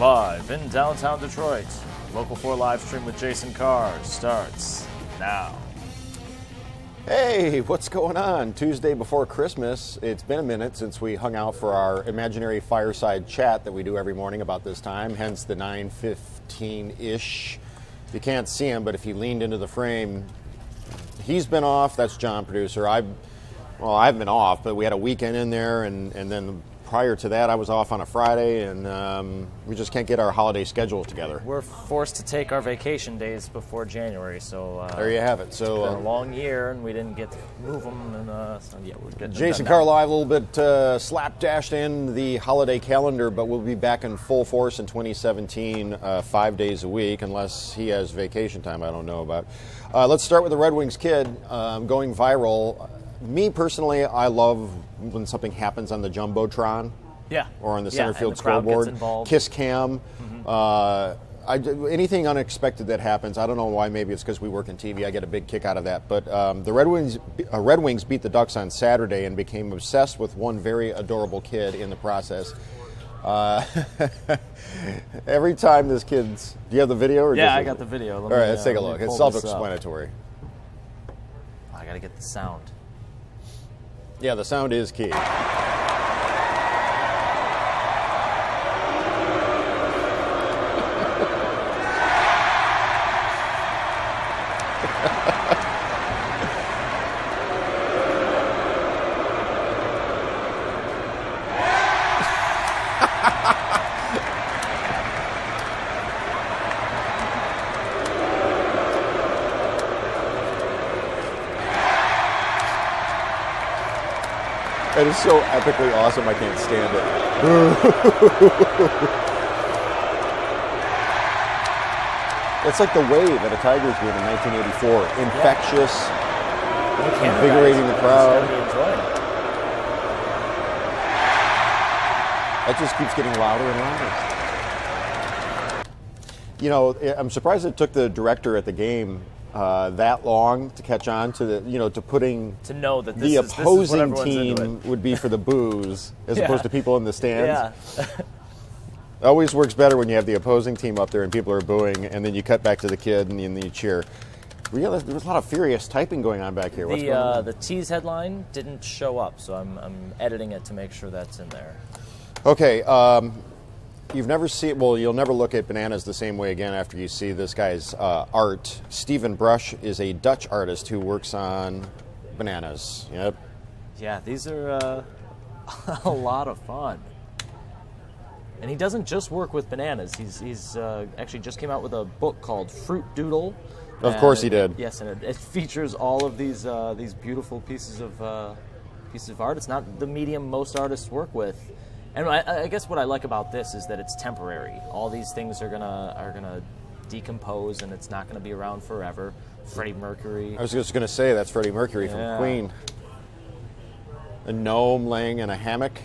Live in downtown Detroit, Local 4 live stream with Jason Carr starts now. Hey, what's going on? Tuesday before Christmas. It's been a minute since we hung out for our imaginary fireside chat that we do every morning about this time, hence the 9:15-ish. You can't see him, but if he leaned into the frame, he's been off. That's John, producer. I've been off, but we had a weekend in there, and then prior to that, I was off on a Friday, and we just can't get our holiday schedules together. We're forced to take our vacation days before January, so there you have it. So it's been a long year, and we didn't get to move them, and so yeah, we're getting Jason done now. Carr Live, a little bit slapdashed in the holiday calendar, but we'll be back in full force in 2017, 5 days a week, unless he has vacation time I don't know about. Let's start with the Red Wings kid going viral. Me personally, I love when something happens on the Jumbotron, or on the center field scoreboard. Kiss cam, anything unexpected that happens. I don't know why. Maybe it's because we work in TV. I get a big kick out of that. But the Red Wings beat the Ducks on Saturday and became obsessed with one very adorable kid in the process. Every time this kid's, do you have the video? Or I got the video. All right, let's take a look. It's self-explanatory. I got to get the sound. Yeah, the sound is key. It is so epically awesome, I can't stand it. It's like the wave at a Tigers game in 1984. Infectious, invigorating the crowd. That just keeps getting louder and louder. You know, I'm surprised it took the director at the game that long to catch on to the, to putting to know that the opposing team would be for the boos as opposed to people in the stands. Yeah. It always works better when you have the opposing team up there and people are booing, and then you cut back to the kid and then you cheer. There was a lot of furious typing going on back here. What's going on? The tease headline didn't show up, so I'm editing it to make sure that's in there. Okay. You've never seen, well, you'll never look at bananas the same way again after you see this guy's art. Stephen Brush is a Dutch artist who works on bananas. Yep. Yeah, these are a lot of fun. And he doesn't just work with bananas. He's actually just came out with a book called Fruit Doodle. Of course he did. Yes, and it features all of these beautiful pieces of art. It's not the medium most artists work with. And I guess what I like about this is that it's temporary. All these things are gonna decompose, and it's not gonna be around forever. Freddie Mercury. I was just gonna say that's Freddie Mercury from Queen. A gnome laying in a hammock.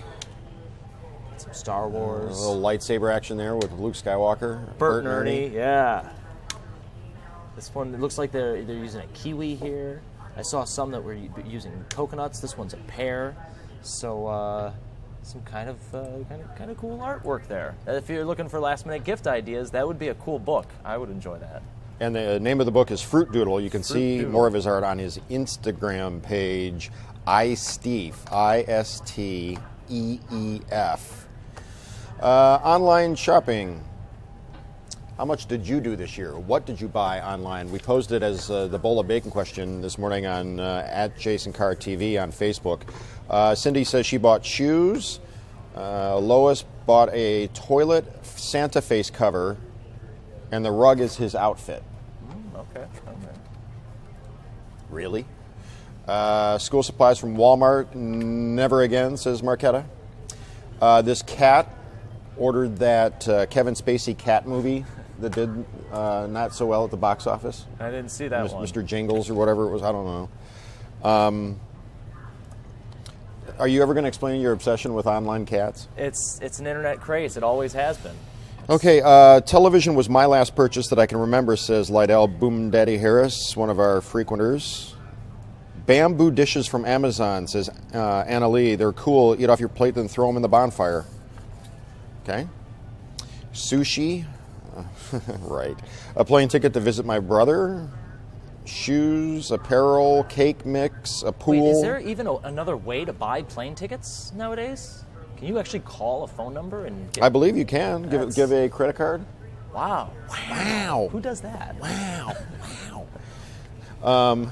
Some Star Wars. A little lightsaber action there with Luke Skywalker. Bert and Ernie. Yeah. This one, it looks like they're using a kiwi here. I saw some that were using coconuts. This one's a pear. So. Some kind of cool artwork there. If you're looking for last-minute gift ideas, that would be a cool book. I would enjoy that. And the name of the book is Fruit Doodle. You can see more of his art on his Instagram page, iSteef, ISTEEF. Online shopping. How much did you do this year? What did you buy online? We posed it as the bowl of bacon question this morning on at Jason Carr TV on Facebook. Cindy says she bought shoes. Lois bought a toilet Santa face cover, and the rug is his outfit. Okay. Really? School supplies from Walmart. Never again, says Marquetta. This cat ordered that Kevin Spacey cat movie that did not so well at the box office. I didn't see that one. Mr. Jingles or whatever it was. I don't know. Are you ever going to explain your obsession with online cats? It's an internet craze. It always has been. Okay, television was my last purchase that I can remember, says Lydell Boom Daddy Harris, one of our frequenters. Bamboo dishes from Amazon, says Anna Lee. They're cool. Eat off your plate, then throw them in the bonfire. Okay. Sushi. Right. A plane ticket to visit my brother. Shoes, apparel, cake mix, a pool. Wait, is there even another way to buy plane tickets nowadays? Can you actually call a phone number and get... I believe you can. Give a credit card. Wow. Wow. Who does that? Wow. Wow.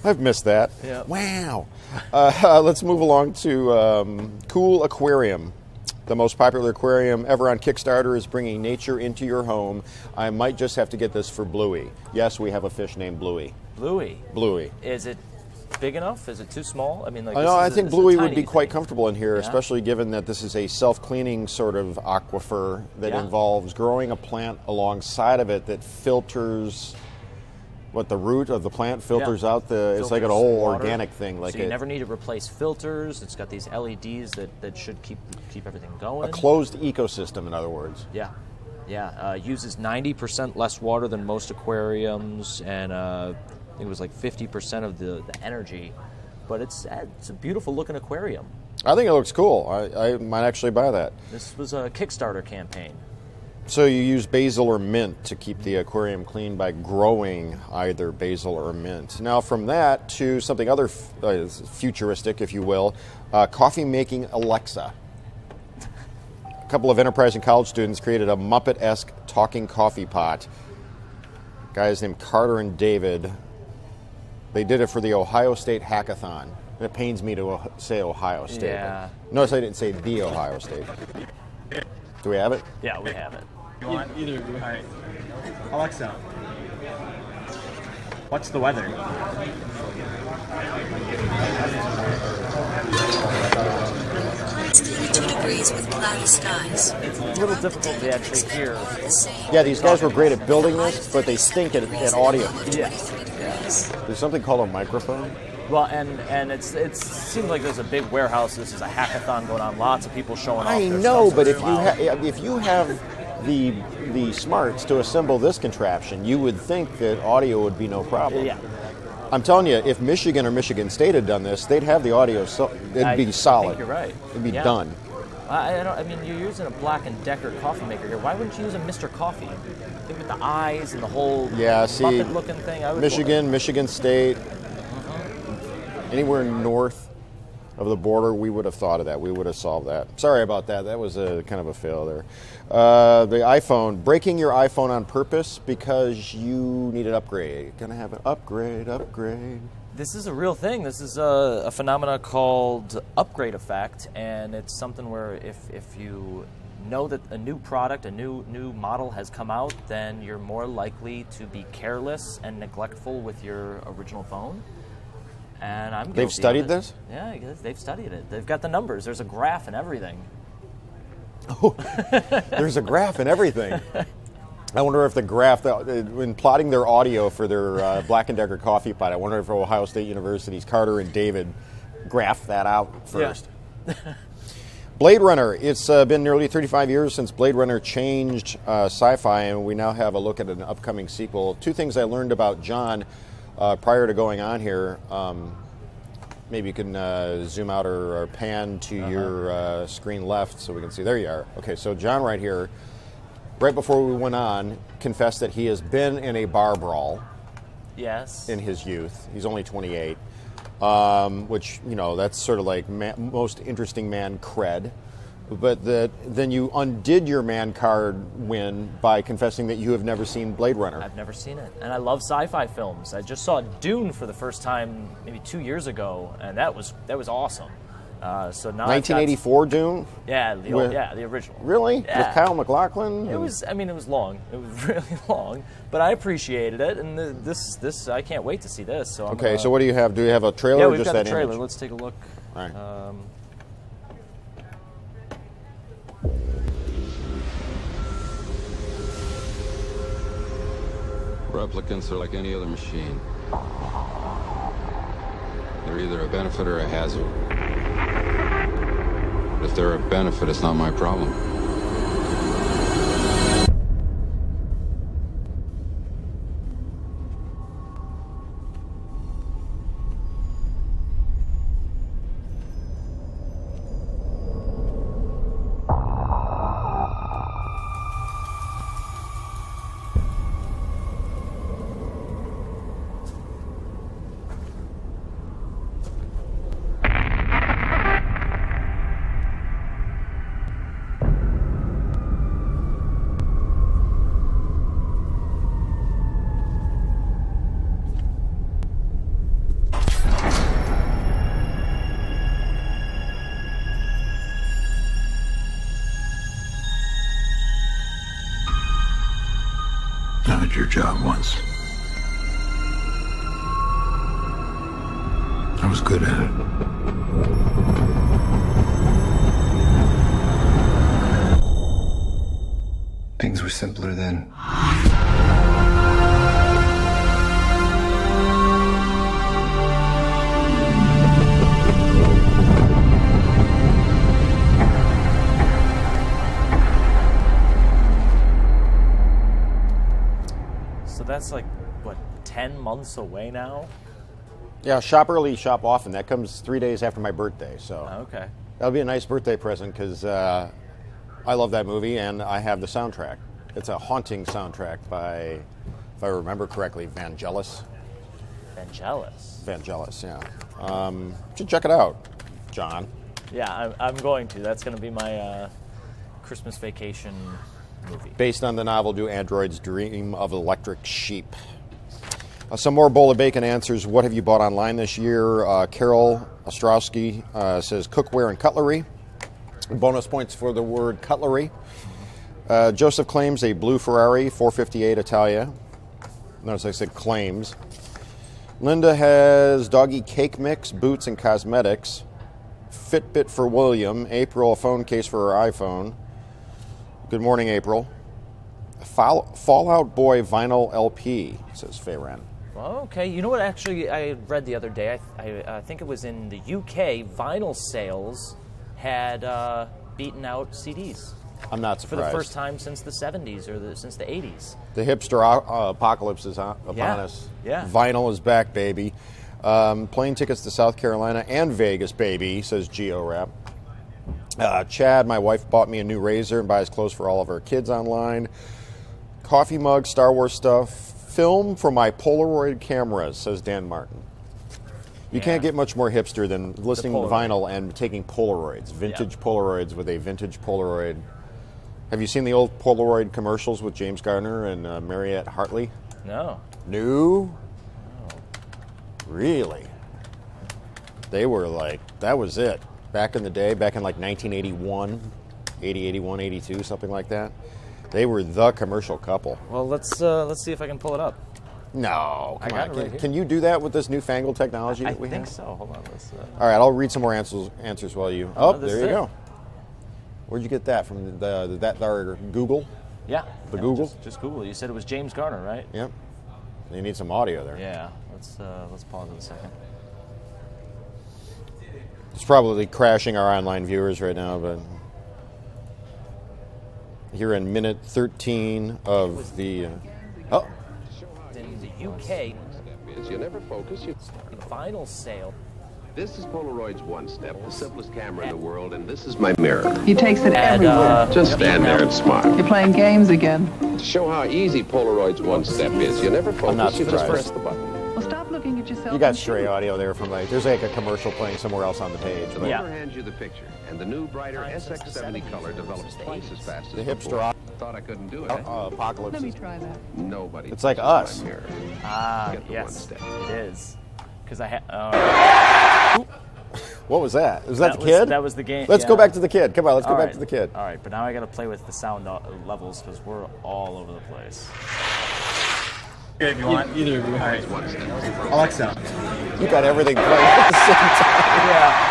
I've missed that. Yeah. Wow. Let's move along to Cool Aquarium. The most popular aquarium ever on Kickstarter is bringing nature into your home. I might just have to get this for Bluey. Yes, we have a fish named Bluey. Bluey. Bluey. Is it big enough? Is it too small? I mean, like. I think Bluey would be quite thing. comfortable in here, Yeah. especially given that this is a self-cleaning sort of aquifer that involves growing a plant alongside of it that filters. What the root of the plant filters out the. It's like an old water. organic thing. Like so you never need to replace filters. It's got these LEDs that should keep everything going. A closed ecosystem, in other words. Yeah, yeah. Uses 90% less water than most aquariums, and I think it was like 50% of the energy. But it's a beautiful looking aquarium. I think it looks cool. I might actually buy that. This was a Kickstarter campaign. So you use basil or mint to keep the aquarium clean by growing either basil or mint. Now from that to something other futuristic, if you will, coffee-making Alexa. A couple of enterprising college students created a Muppet-esque talking coffee pot. Guys named Carter and David. They did it for the Ohio State Hackathon. It pains me to say Ohio State. Yeah. Notice I didn't say the Ohio State. Do we have it? Yeah, we have it. You want either? All right. Alexa, what's the weather? 52 degrees with cloudy skies. It's a little difficult to actually hear. Yeah, these guys were great at building this, but they stink at audio. Yeah. There's something called a microphone. Well, and it seems like there's a big warehouse. This is a hackathon going on. Lots of people showing off. I their know, stuff. but It's if you have the smarts to assemble this contraption, you would think that audio would be no problem. Yeah. I'm telling you, if Michigan or Michigan State had done this, they'd have the audio. It'd be solid. I think you're right. It'd be Yeah. done. I mean, you're using a Black & Decker coffee maker here. Why wouldn't you use a Mr. Coffee? I think with the eyes and the whole Muppet-looking thing. I would Michigan State, anywhere north of the border, we would have thought of that. We would have solved that. Sorry about that. That was a kind of a fail there. The iPhone, breaking your iPhone on purpose because you need an upgrade. Gonna have an upgrade. This is a real thing. This is a phenomena called upgrade effect, and it's something where if you know that a new product, a new model has come out, then you're more likely to be careless and neglectful with your original phone. And I'm guilty They've studied of it. this? Yeah, they've studied it. They've got the numbers. There's a graph and everything. Oh, there's a graph and everything. I wonder if the graph, when plotting their audio for their Black & Decker coffee pot, I wonder if Ohio State University's Carter and David graphed that out first. Yeah. Blade Runner. It's been nearly 35 years since Blade Runner changed sci-fi, and we now have a look at an upcoming sequel. Two things I learned about John prior to going on here. Maybe you can zoom out or pan to your screen left so we can see. There you are. Okay, so John right here, right before we went on, confessed that he has been in a bar brawl. Yes. In his youth. He's only 28, which, you know, that's sort of like most interesting man cred. But then you undid your man card win by confessing that you have never seen Blade Runner. I've never seen it, and I love sci-fi films. I just saw Dune for the first time maybe 2 years ago, and that was awesome. So now 1984 Dune? Yeah, the original. Really? Yeah. With Kyle MacLachlan? It was. I mean, it was long. It was really long, but I appreciated it, and this I can't wait to see this. So okay, so what do you have? Do you have a trailer? Yeah, or we've just got that the trailer. image? Let's take a look. All right. Replicants are like any other machine. They're either a benefit or a hazard. But if they're a benefit, it's not my problem. did your job once. I was good at it. Things were simpler then. So that's like, what, 10 months away now? Yeah, shop early, shop often. That comes 3 days after my birthday, so Okay. that'll be a nice birthday present because I love that movie and I have the soundtrack. It's a haunting soundtrack by, if I remember correctly, Vangelis. Vangelis, yeah. Should check it out, John. Yeah, I'm going to. That's going to be my Christmas vacation movie. Based on the novel Do Androids Dream of Electric Sheep? Some more Bowl of Bacon answers. What have you bought online this year? Carol Ostrowski says cookware and cutlery. Bonus points for the word cutlery. Joseph claims a blue Ferrari 458 Italia. Notice I said claims. Linda has doggy cake mix, boots, and cosmetics. Fitbit for William. April, a phone case for her iPhone. Good morning, April. Fallout Boy vinyl LP, says Fayren. Well, okay. You know what? Actually, I read the other day. I think it was in the UK. Vinyl sales had beaten out CDs I'm not for surprised. the first time since the 70s or since the 80s. The hipster apocalypse is upon us. Yeah. Vinyl is back, baby. Plane tickets to South Carolina and Vegas, baby, says GeoRap. Chad, my wife, bought me a new razor and buys clothes for all of our kids online. Coffee mug, Star Wars stuff. Film for my Polaroid cameras, says Dan Martin. You can't get much more hipster than listening to vinyl and taking Polaroids. Vintage Polaroids with a vintage Polaroid. Have you seen the old Polaroid commercials with James Garner and Mariette Hartley? No. No? Really? They were like, that was it. Back in the day, back in like 1981, 80, 81, 82, something like that. They were the commercial couple. Well, let's see if I can pull it up. No, I come got on. it right here. Can you do that with this newfangled technology that we I think have? so. Hold on. Let's. All right, I'll read some more answers while you. Oh, this there is you it. go. Where'd you get that from? That Google? Yeah. The No, Google? Just Google. You said it was James Garner, right? Yep. You need some audio there. Yeah. Let's pause it a second. It's probably crashing our online viewers right now, but here in minute 13 of the. Oh. In the UK, You never focus. the vinyl sale. This is Polaroid's One Step, the simplest camera in the world, and this is my mirror. He takes it everywhere. Just stand there and smile. You're playing games again. To show how easy Polaroid's One Step is, you never focus, not you just surprised. press the button. Well, stop looking at yourself. You got and stray shoot. audio there from like, there's like a commercial playing somewhere else on the page. The But member hands you the picture, and the new, brighter SX70 color develops twice as fast as The hipster before. Thought I couldn't do it, eh? apocalypse. Let me try that. Nobody. It's like touches us. my mirror. Get the Yes, One Step. it is. Because I had. What was that? Was that the was- kid? that was the game, Let's go yeah. back to the kid. Come on, let's go All back right. to the kid. All right, but now I got to play with the sound levels because we're all over the place. Okay, if you want, either of you. All right. Alexa. You got everything playing at the same time. Yeah.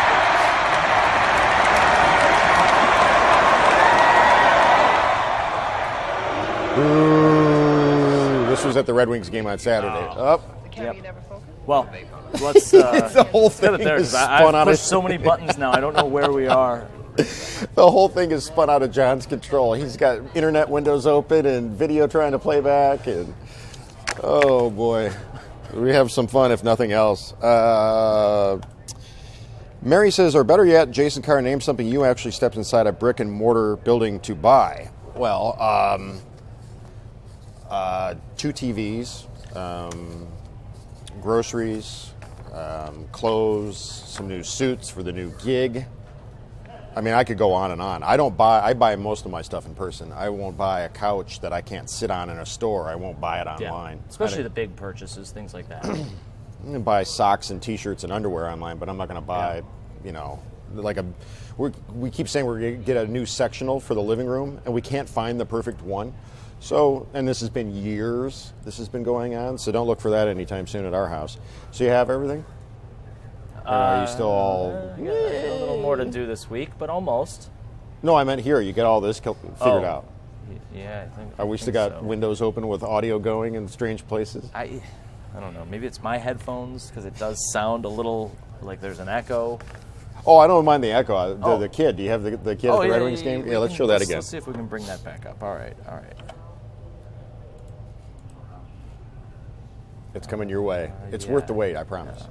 Ooh, this was at the Red Wings game on Saturday. Up. The camera you never focus. Well, let's. The whole let's get thing it there, is 'cause spun I've out pushed of so many buttons now. I don't know where we are. The whole thing is spun out of John's control. He's got internet windows open and video trying to play back, and oh boy, we have some fun if nothing else. Mary says, or better yet, Jason Carr, name something you actually stepped inside a brick and mortar building to buy. Well, 2 TVs, groceries, clothes, some new suits for the new gig. I mean, I could go on and on. I buy most of my stuff in person. I won't buy a couch that I can't sit on in a store. I won't buy it online. Especially the big purchases, things like that. I'm going to buy socks and T-shirts and underwear online, but I'm not going to buy, we keep saying we're going to get a new sectional for the living room, and we can't find the perfect one. So, and this has been years. This has been going on. So don't look for that anytime soon at our house. So you have everything? Or are you still all? I got a little more to do this week, but almost. No, I meant here. You get all this figured out. Yeah, I think. Are we I still think got so. windows open with audio going in strange places? I don't know. Maybe it's my headphones because it does sound a little like there's an echo. Oh, I don't mind the echo. Oh. The kid. Do you have the kid at the Red Wings game? Yeah, let's show that again. Let's see if we can bring that back up. All right. It's coming your way. It's worth the wait, I promise.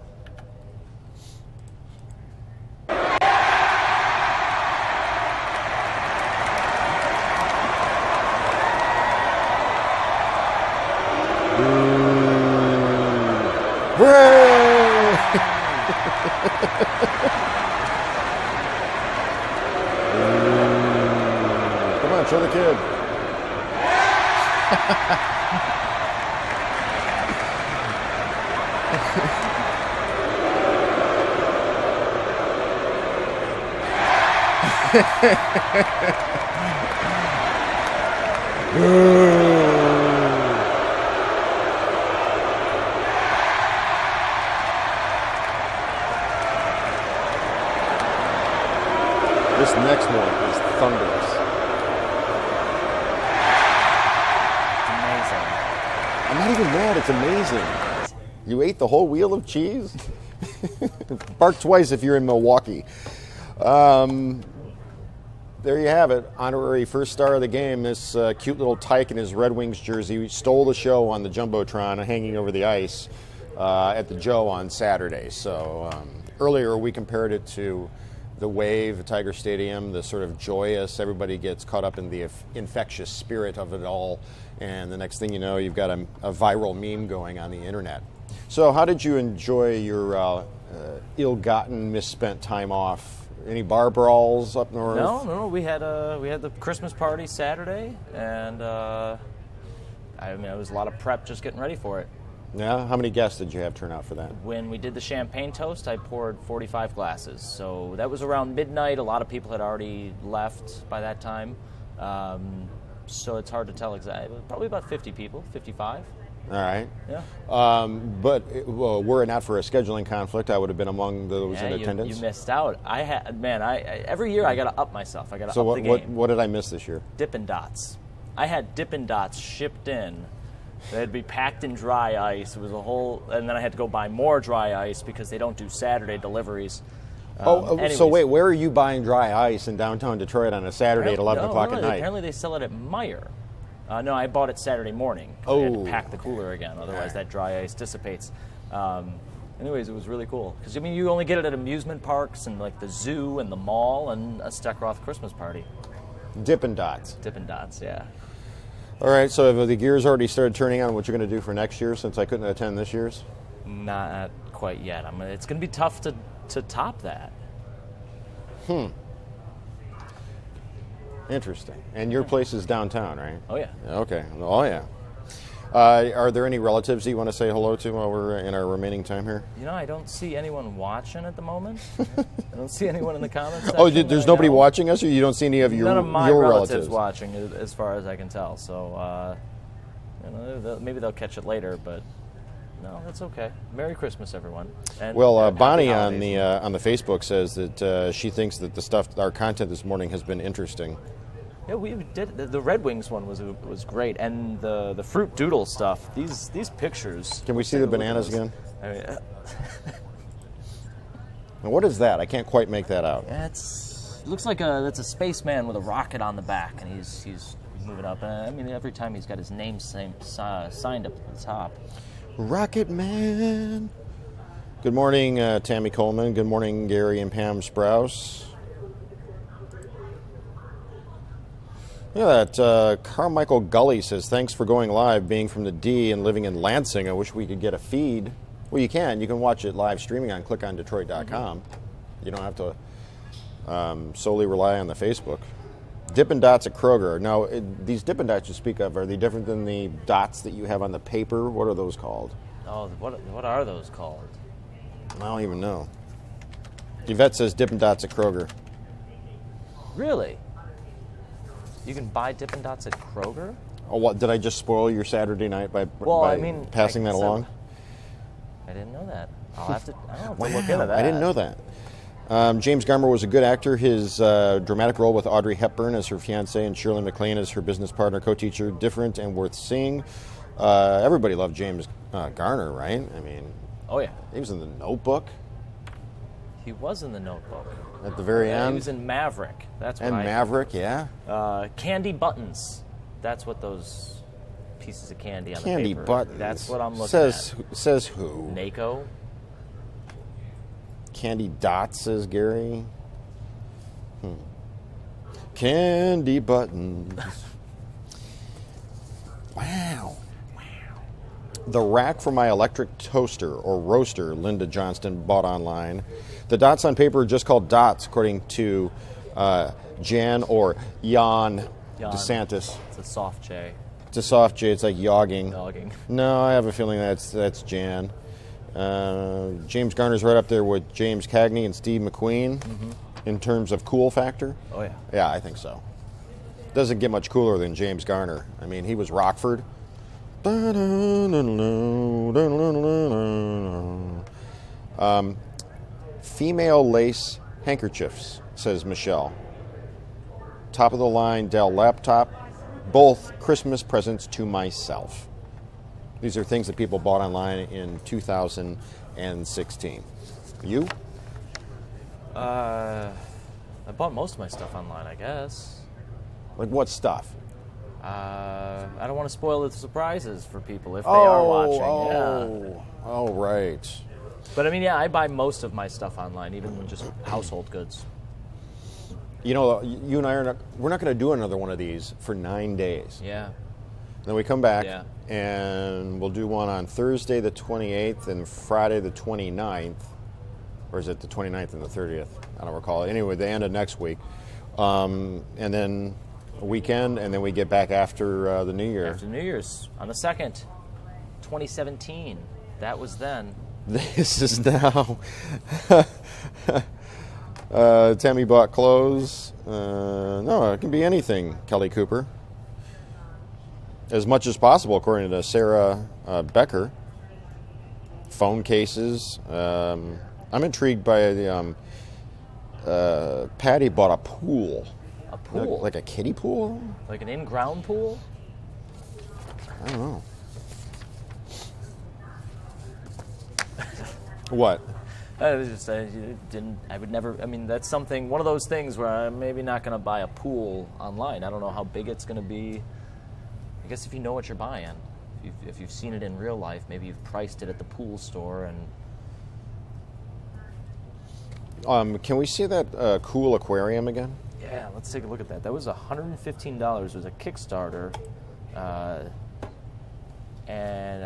Hooray! Come on, show the kid. This next one is thunderous. Amazing. I'm not even mad, it's amazing. You ate the whole wheel of cheese? Bark twice if you're in Milwaukee. There you have it. Honorary first star of the game. This cute little tyke in his Red Wings jersey stole the show on the Jumbotron hanging over the ice at the Joe on Saturday. So earlier we compared it to the wave at Tiger Stadium, the sort of joyous, everybody gets caught up in the infectious spirit of it all. And the next thing you know, you've got a viral meme going on the internet. So how did you enjoy your ill-gotten, misspent time off? Any bar brawls up north? No. We had the Christmas party Saturday, and it was a lot of prep just getting ready for it. Yeah? How many guests did you have turn out for that? When we did the champagne toast, I poured 45 glasses. So that was around midnight. A lot of people had already left by that time. So it's hard to tell exactly. Probably about 50 people, 55. All right. Yeah. But were it not for a scheduling conflict, I would have been among those in attendance. You missed out. Every year I got to up myself. I got to up the game. What did I miss this year? Dippin' Dots. I had Dippin' Dots shipped in. They had to be packed in dry ice. It was a whole, and then I had to go buy more dry ice because they don't do Saturday deliveries. So wait, where are you buying dry ice in downtown Detroit on a Saturday at 11 o'clock at night? Apparently they sell it at Meijer. No, I bought it Saturday morning. I had to pack the cooler again, otherwise that dry ice dissipates. Anyways, it was really cool. Because, you only get it at amusement parks and like the zoo and the mall and a Steckroth Christmas party. Dippin' Dots. Dippin' Dots, yeah. All right, so have the gears already started turning on what you're going to do for next year since I couldn't attend this year's? Not quite yet. It's going to be tough to top that. Interesting. And your place is downtown, right? Oh, yeah. Okay. Oh, yeah. Are there any relatives that you want to say hello to while we're in our remaining time here? I don't see anyone watching at the moment. I don't see anyone in the comments section. Oh, there's nobody watching us, or you don't see any of your None of my your relatives watching, as far as I can tell. So, maybe they'll catch it later, but no, that's okay. Merry Christmas, everyone. And Bonnie happy on the Facebook says that she thinks that our content this morning has been interesting. Yeah, we did. The Red Wings one was great, and the fruit doodle stuff. These pictures. Can we see the bananas again? Now, what is that? I can't quite make that out. it looks like that's a spaceman with a rocket on the back, and he's moving up. Every time he's got his name signed up at the top. Rocket Man. Good morning, Tammy Coleman. Good morning, Gary and Pam Sprouse. Yeah, that Carmichael Gully says, thanks for going live, being from the D and living in Lansing. I wish we could get a feed. Well, you can. You can watch it live streaming on clickondetroit.com. You don't have to solely rely on the Facebook. Dippin' Dots at Kroger. Now, these Dippin' Dots you speak of, are they different than the dots that you have on the paper? What are those called? Oh, what are those called? I don't even know. Yvette says Dippin' Dots at Kroger. Really? You can buy Dippin' Dots at Kroger? Oh, what, did I just spoil your Saturday night by passing that along? I didn't know that. I'll have to look into that. I didn't know that. James Garner was a good actor. His dramatic role with Audrey Hepburn as her fiancée and Shirley MacLaine as her business partner, co-teacher, different and worth seeing. Everybody loved James Garner, right? I mean, oh yeah, he was in The Notebook. He was in The Notebook. At the very end. He was in Maverick. That's what Maverick, yeah. Candy buttons. That's what those pieces of candy on Candy the paper. buttons. That's what I'm looking at. Says who? NACO. Candy dots, says Gary. Candy buttons. Wow. The rack for my electric toaster or roaster, Linda Johnston bought online. The dots on paper are just called dots, according to Jan or Jan DeSantis. It's a soft J. It's a soft J. It's like yogging. Yogging. No, I have a feeling that's Jan. James Garner's right up there with James Cagney and Steve McQueen in terms of cool factor. Oh, yeah. Yeah, I think so. Doesn't get much cooler than James Garner. I mean, he was Rockford. Female lace handkerchiefs, says Michelle. Top of the line Dell laptop. Both Christmas presents to myself. These are things that people bought online in 2016. You? I bought most of my stuff online, I guess. Like what stuff? I don't want to spoil the surprises for people if they are watching. Oh, right. But I mean, yeah, I buy most of my stuff online, even just household goods. You know, you and I we're not going to do another one of these for 9 days. Yeah. Then we come back and we'll do one on Thursday the 28th and Friday the 29th. Or is it the 29th and the 30th? I don't recall. Anyway, the end of next week. And then a weekend, and then we get back after the New Year. After New Year's, on the 2nd, 2017. That was then. This is now. Tammy bought clothes. No, it can be anything, Kelly Cooper. As much as possible, according to Sarah Becker. Phone cases. I'm intrigued by the. Patty bought a pool. A pool? Like a kiddie pool? Like an in-ground pool? I don't know. What? I would never. I mean, that's something. One of those things where I'm maybe not going to buy a pool online. I don't know how big it's going to be. I guess if you know what you're buying, if you've seen it in real life, maybe you've priced it at the pool store and. Can we see that cool aquarium again? Yeah, let's take a look at that. That was $115. It was a Kickstarter. And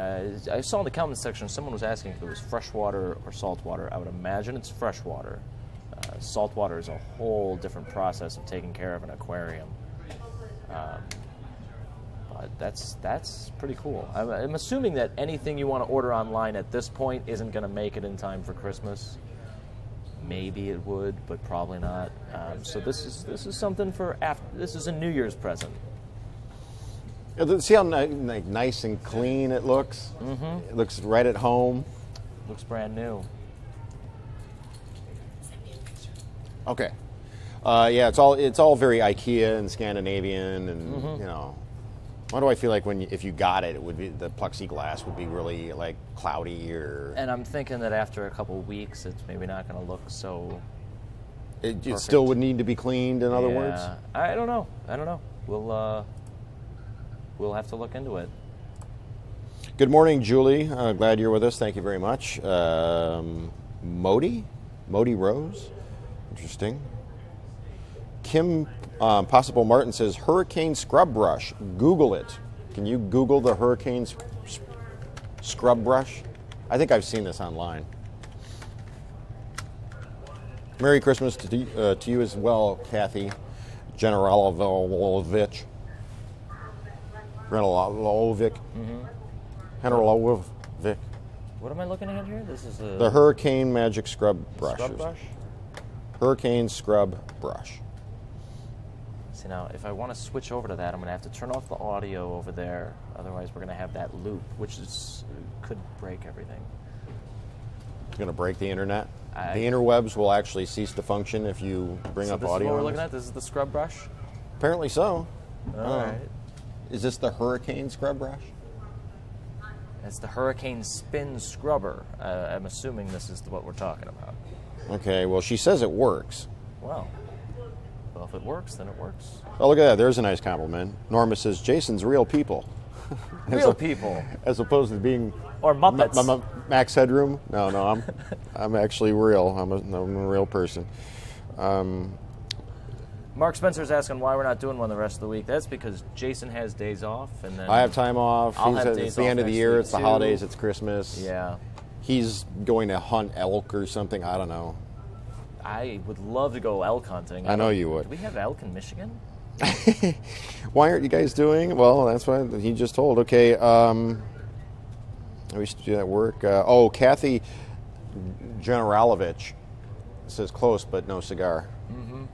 I saw in the comments section someone was asking if it was freshwater or saltwater. I would imagine it's freshwater. Saltwater is a whole different process of taking care of an aquarium. But that's pretty cool. I'm assuming that anything you want to order online at this point isn't going to make it in time for Christmas. Maybe it would, but probably not. So this is something for after. This is a New Year's present. See how nice and clean it looks? Mm-hmm. It looks right at home. Looks brand new. Okay. Yeah, it's all very IKEA and Scandinavian, and you know. Why do I feel like if you got it, it would be the plexiglass would be really like cloudy or. And I'm thinking that after a couple of weeks, it's maybe not going to look so. It still would need to be cleaned. In other words. I don't know. We'll have to look into it. Good morning, Julie. Glad you're with us. Thank you very much. Modi Rose. Interesting. Kim Possible Martin says hurricane scrub brush. Google it. Can you Google the hurricane scrub brush? I think I've seen this online. Merry Christmas to you as well, Kathy Generalovic. Generalovic. Generalovic. What am I looking at here? This is the Hurricane Magic Scrub Brush. Scrub brush? Hurricane Scrub Brush. See, now, if I want to switch over to that, I'm going to have to turn off the audio over there. Otherwise, we're going to have that loop, which could break everything. It's going to break the internet. The interwebs will actually cease to function if you bring up this audio. Is what we're on looking this? at? This is the scrub brush? Apparently so. All right. Is this the Hurricane scrub brush? It's the Hurricane Spin Scrubber. I'm assuming this is what we're talking about. Okay, well, she says it works. Well, if it works, then it works. Oh, look at that. There's a nice compliment. Norma says, Jason's real people. Real people. As opposed to being... Or Muppets. Max Headroom? No, I'm actually real. I'm a real person. Mark Spencer's asking why we're not doing one the rest of the week. That's because Jason has days off, and then I have time off. I'll have It's days the off end of the next year. week, It's the too. holidays. It's Christmas. Yeah. He's going to hunt elk or something. I don't know. I would love to go elk hunting. I know you would. Do we have elk in Michigan? Why aren't you guys doing? Well, that's what he just told. Okay. We used to do that work. Kathy Generalovich says close, but no cigar. Mm-hmm.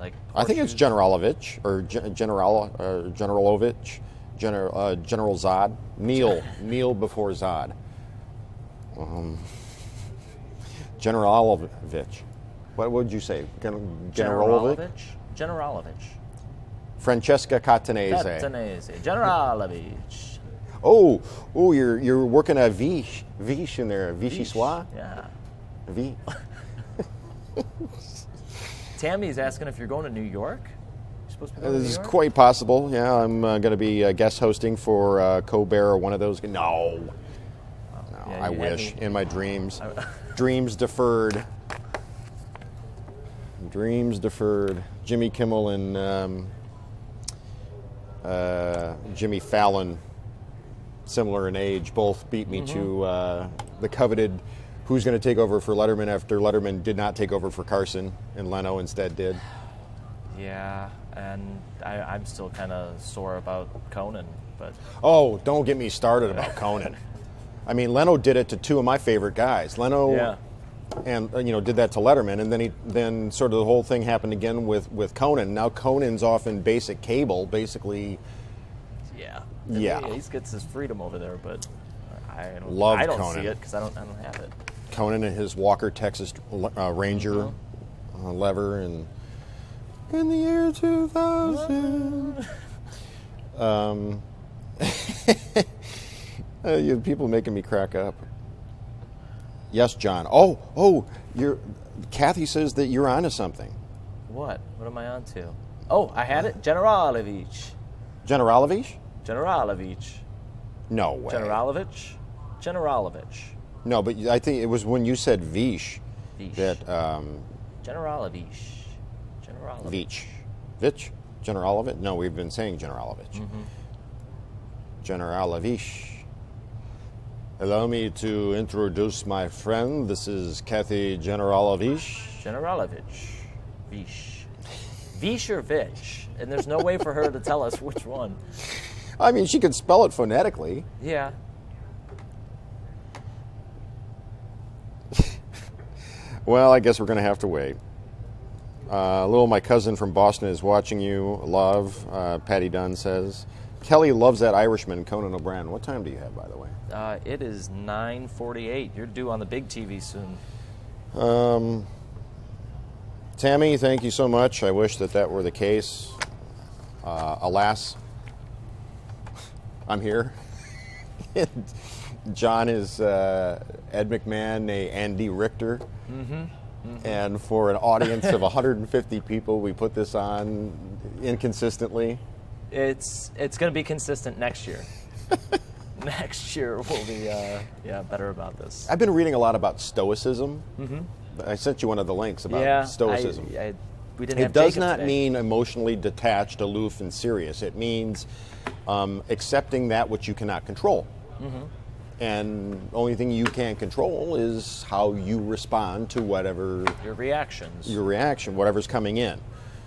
Like I think it's Generalovich or Generalovich, General Zod. Neil Uh-huh. before Zod. Generalovich. What would you say? Generalovich? Generalovich. Francesca Catanese. Generalovich. Oh, you're working a Viche in there, Vichyssoise? Yeah. V. Tammy's asking if you're going to New York. You're supposed to be going to This New is York? quite possible. Yeah, I'm going to be guest hosting for Colbert or one of those. No, Yeah, I you had wish me. in my dreams. Dreams deferred. Dreams deferred. Jimmy Kimmel and Jimmy Fallon, similar in age, both beat me to the coveted who's going to take over for Letterman after Letterman did not take over for Carson and Leno instead did. Yeah, and I'm still kind of sore about Conan, but Oh, don't get me started about Conan. I mean, Leno did it to two of my favorite guys. Leno yeah. and did that to Letterman, and then sort of the whole thing happened again with Conan. Now Conan's off in basic cable, basically. Yeah. Yeah. He gets his freedom over there, but I don't Loved I don't Conan. see it because I don't have it. Conan and his Walker Texas Ranger lever, and in the year 2000. You have people making me crack up. Yes, John. Oh, Kathy says that you're onto something. What? What am I on to? Oh, I had it. Generalovich. Generalovich? Generalovich. No way. Generalovich. Generalovich. No, but I think it was when you said Viche Viche. that Generalovich. Generalovich. Vich. Vich? Generalovich? No, we've been saying Generalovich. Generalovich. Allow me to introduce my friend. This is Kathy Generalovich. Generalovich. Vish. Vish or Vich. And there's no way for her to tell us which one. I mean, she could spell it phonetically. Yeah. Well, I guess we're going to have to wait. Little my cousin from Boston is watching you. Love, Patty Dunn says. Kelly loves that Irishman, Conan O'Brien. What time do you have, by the way? It is 9:48. You're due on the big TV soon. Tammy, thank you so much. I wish that were the case. Alas, I'm here. John is Ed McMahon, Andy Richter. And for an audience of 150 people, we put this on inconsistently. It's going to be consistent next year. Next year we'll be better about this. I've been reading a lot about Stoicism. I sent you one of the links about Stoicism. We didn't It have does Jacob not today. mean emotionally detached, aloof, and serious. It means accepting that which you cannot control. And the only thing you can control is how you respond to whatever your reactions. Your reaction, whatever's coming in.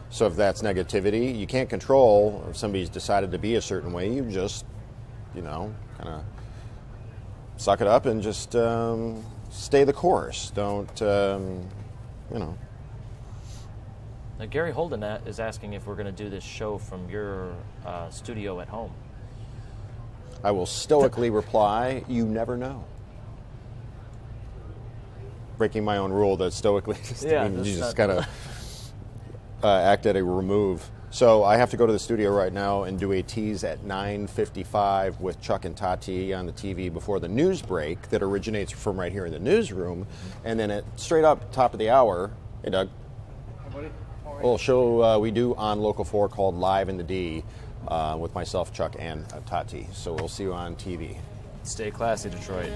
So if that's negativity, you can't control. If somebody's decided to be a certain way, you just, kind of suck it up and just stay the course. Don't, Like Gary Holden is asking if we're going to do this show from your studio at home. I will stoically reply, you never know. Breaking my own rule that stoically Yeah, you that's just not- kind of act at a remove. So I have to go to the studio right now and do a tease at 9:55 with Chuck and Tati on the TV before the news break that originates from right here in the newsroom. And then at straight up top of the hour, hey Doug, a little show we do on Local 4 called Live in the D with myself, Chuck, and Tati. So we'll see you on TV. Stay classy, Detroit.